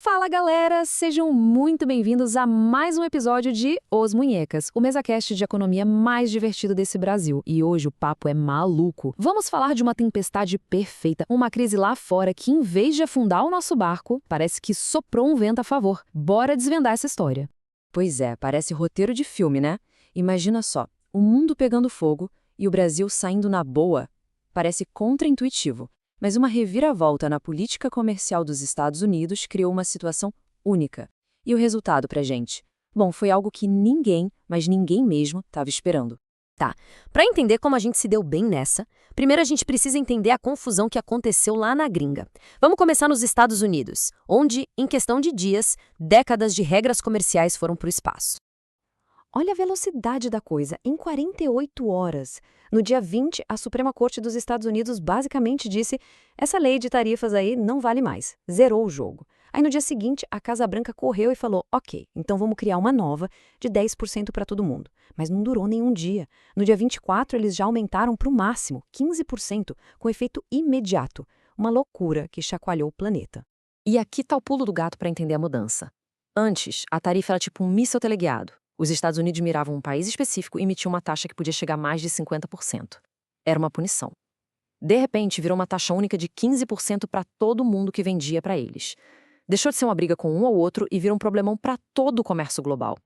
Fala galera, sejam muito bem-vindos a mais um episódio de Os Munhecas, o mesacast de economia mais divertido desse Brasil. E hoje o papo é maluco. Vamos falar de uma tempestade perfeita, uma crise lá fora que, em vez de afundar o nosso barco, parece que soprou um vento a favor. Bora desvendar essa história. Pois é, parece roteiro de filme, né? Imagina só, o mundo pegando fogo e o Brasil saindo na boa. Parece contraintuitivo. Mas uma reviravolta na política comercial dos Estados Unidos criou uma situação única. E o resultado pra gente? Bom, foi algo que ninguém, mas ninguém mesmo, estava esperando. Tá, para entender como a gente se deu bem nessa, primeiro a gente precisa entender a confusão que aconteceu lá na gringa. Vamos começar nos Estados Unidos, onde, em questão de dias, décadas de regras comerciais foram para o espaço. Olha a velocidade da coisa, em 48 horas. No dia 20, a Suprema Corte dos Estados Unidos basicamente disse: essa lei de tarifas aí não vale mais, zerou o jogo. Aí no dia seguinte, a Casa Branca correu e falou: ok, então vamos criar uma nova de 10% para todo mundo. Mas não durou nenhum dia. No dia 24, eles já aumentaram para o máximo, 15%, com efeito imediato. Uma loucura que chacoalhou o planeta. E aqui tá o pulo do gato para entender a mudança. Antes, a tarifa era tipo um míssil teleguiado. Os Estados Unidos miravam um país específico e emitiam uma taxa que podia chegar a mais de 50%. Era uma punição. De repente, virou uma taxa única de 15% para todo mundo que vendia para eles. Deixou de ser uma briga com um ou outro e virou um problemão para todo o comércio global.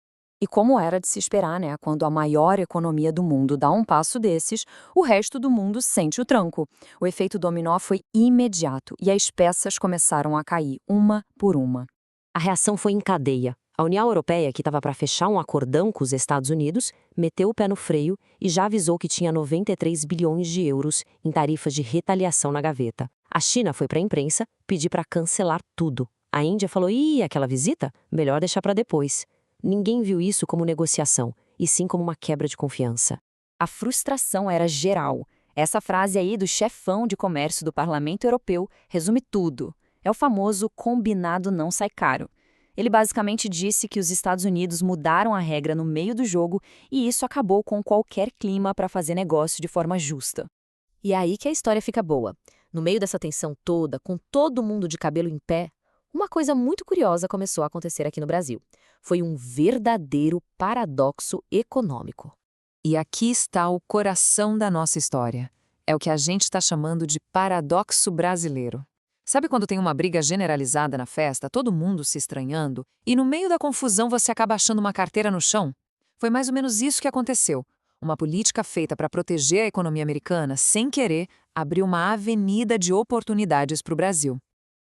E como era de se esperar, né? Quando a maior economia do mundo dá um passo desses, o resto do mundo sente o tranco. O efeito dominó foi imediato e as peças começaram a cair, uma por uma. A reação foi em cadeia. A União Europeia, que estava para fechar um acordão com os Estados Unidos, meteu o pé no freio e já avisou que tinha 93 bilhões de euros em tarifas de retaliação na gaveta. A China foi para a imprensa pedir para cancelar tudo. A Índia falou: ih, aquela visita? Melhor deixar para depois. Ninguém viu isso como negociação, e sim como uma quebra de confiança. A frustração era geral. Essa frase aí do chefão de comércio do Parlamento Europeu resume tudo. É o famoso combinado não sai caro. Ele basicamente disse que os Estados Unidos mudaram a regra no meio do jogo e isso acabou com qualquer clima para fazer negócio de forma justa. E é aí que a história fica boa. No meio dessa tensão toda, com todo mundo de cabelo em pé, uma coisa muito curiosa começou a acontecer aqui no Brasil. Foi um verdadeiro paradoxo econômico. E aqui está o coração da nossa história. É o que a gente está chamando de paradoxo brasileiro. Sabe quando tem uma briga generalizada na festa, todo mundo se estranhando, e no meio da confusão você acaba achando uma carteira no chão? Foi mais ou menos isso que aconteceu. Uma política feita para proteger a economia americana, sem querer, abriu uma avenida de oportunidades para o Brasil.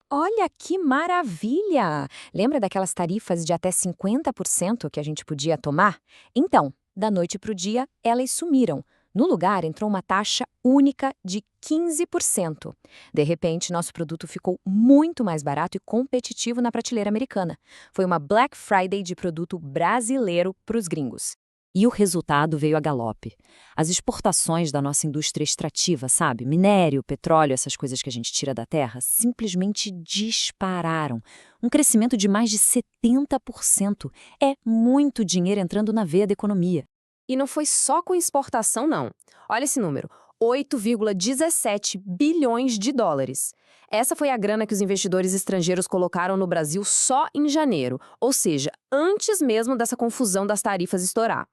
Olha que maravilha! Lembra daquelas tarifas de até 50% que a gente podia tomar? Então, da noite para o dia, elas sumiram. No lugar, entrou uma taxa única de 15%. De repente, nosso produto ficou muito mais barato e competitivo na prateleira americana. Foi uma Black Friday de produto brasileiro para os gringos. E o resultado veio a galope. As exportações da nossa indústria extrativa, sabe? Minério, petróleo, essas coisas que a gente tira da terra, simplesmente dispararam. Um crescimento de mais de 70%. É muito dinheiro entrando na veia da economia. E não foi só com exportação, não. Olha esse número, 8,17 bilhões de dólares. Essa foi a grana que os investidores estrangeiros colocaram no Brasil só em janeiro, ou seja, antes mesmo dessa confusão das tarifas estourar.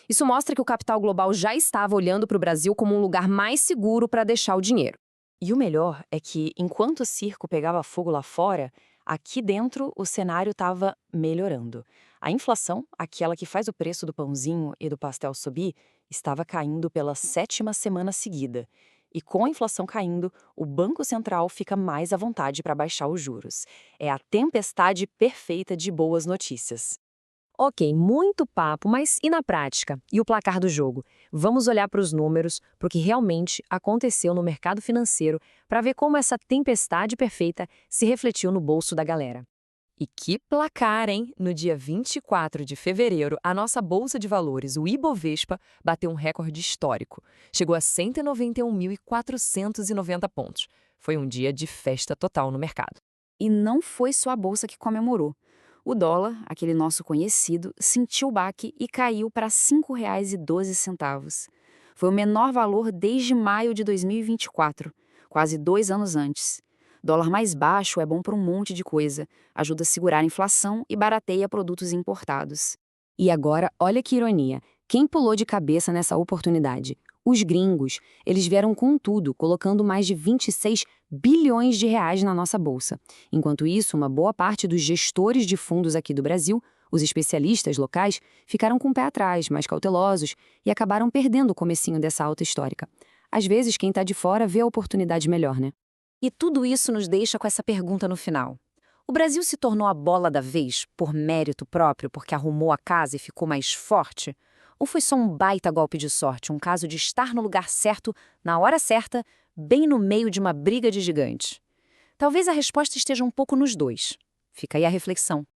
Isso mostra que o capital global já estava olhando para o Brasil como um lugar mais seguro para deixar o dinheiro. E o melhor é que, enquanto o circo pegava fogo lá fora, aqui dentro o cenário estava melhorando. A inflação, aquela que faz o preço do pãozinho e do pastel subir, estava caindo pela 7ª semana seguida. E com a inflação caindo, o Banco Central fica mais à vontade para baixar os juros. É a tempestade perfeita de boas notícias. Ok, muito papo, mas e na prática? E o placar do jogo? Vamos olhar para os números, para o que realmente aconteceu no mercado financeiro, para ver como essa tempestade perfeita se refletiu no bolso da galera. E que placar, hein? No dia 24 de fevereiro, a nossa Bolsa de Valores, o Ibovespa, bateu um recorde histórico. Chegou a 191.490 pontos. Foi um dia de festa total no mercado. E não foi só a Bolsa que comemorou. O dólar, aquele nosso conhecido, sentiu o baque e caiu para R$ 5,12. Foi o menor valor desde maio de 2024, quase 2 anos antes. Dólar mais baixo é bom para um monte de coisa, ajuda a segurar a inflação e barateia produtos importados. E agora, olha que ironia. Quem pulou de cabeça nessa oportunidade? Os gringos. Eles vieram com tudo, colocando mais de 26 bilhões de reais na nossa bolsa. Enquanto isso, uma boa parte dos gestores de fundos aqui do Brasil, os especialistas locais, ficaram com o pé atrás, mais cautelosos, e acabaram perdendo o comecinho dessa alta histórica. Às vezes, quem está de fora vê a oportunidade melhor, né? E tudo isso nos deixa com essa pergunta no final. O Brasil se tornou a bola da vez por mérito próprio, porque arrumou a casa e ficou mais forte? Ou foi só um baita golpe de sorte, um caso de estar no lugar certo, na hora certa, bem no meio de uma briga de gigantes? Talvez a resposta esteja um pouco nos dois. Fica aí a reflexão.